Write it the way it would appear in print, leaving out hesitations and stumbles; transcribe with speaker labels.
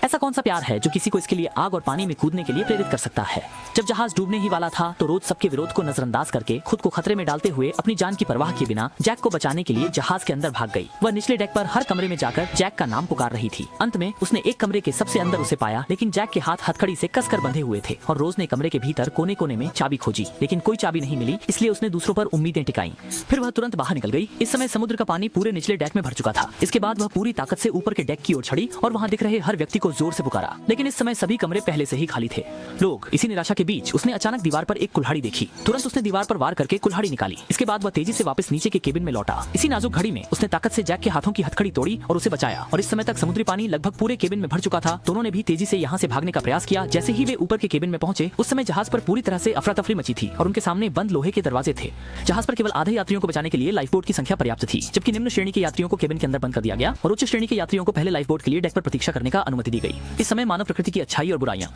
Speaker 1: ऐसा कौन सा प्यार है जो किसी को इसके लिए आग और पानी में कूदने के लिए प्रेरित कर सकता है? जब जहाज डूबने ही वाला था तो रोज सबके विरोध को नजरअंदाज करके खुद को खतरे में डालते हुए अपनी जान की परवाह किए बिना जैक को बचाने के लिए जहाज के अंदर भाग गई। वह निचले डेक पर हर कमरे में जाकर जैक का नाम पुकार रही थी। अंत में उसने एक कमरे के सबसे अंदर उसे पाया, लेकिन जैक के हाथ हथकड़ी से कसकर बंधे हुए थे और रोज ने कमरे के भीतर कोने कोने में चाबी खोजी, लेकिन कोई चाबी नहीं मिली। इसलिए उसने दूसरों पर उम्मीदें टिकाई। फिर वह तुरंत बाहर निकल गई। इस समय समुद्र का पानी पूरे निचले डेक में भर चुका था। इसके बाद वह पूरी ताकत से ऊपर के डेक की ओर चढ़ी और वहां दिख रहे हर व्यक्ति को जोर से पुकारा, लेकिन इस समय सभी कमरे पहले से ही खाली थे। लोग इसी निराशा के बीच उसने अचानक दीवार पर एक कुल्हाड़ी देखी। तुरंत उसने दीवार पर वार करके कुल्हाड़ी निकाली। इसके बाद वह तेजी से वापस नीचे के केबिन में लौटा। इसी नाजुक घड़ी में उसने ताकत से जैक के हाथों की हथकड़ी तोड़ी और उसे बचाया। और इस समय तक समुद्री पानी लगभग पूरे केबिन में भर चुका था। दोनों ने भी तेजी से यहाँ से भागने का प्रयास किया। जैसे ही वे ऊपर के केबिन में पहुंचे उस समय जहाज पर पूरी तरह से अफरा तफरी मची थी और उनके सामने बंद लोहे के दरवाजे थे। जहाज पर केवल आधे यात्रियों को बचाने के लिए लाइफ बोट की संख्या पर्याप्त थी, जबकि निम्न श्रेणी के यात्रियों को केबिन के अंदर बंद कर दिया गया और उच्च श्रेणी के यात्रियों को पहले लाइफ बोट के लिए डेक पर प्रतीक्षा करने का अनुमति दी गई। इस समय मानव प्रकृति की अच्छाई और बुराइयां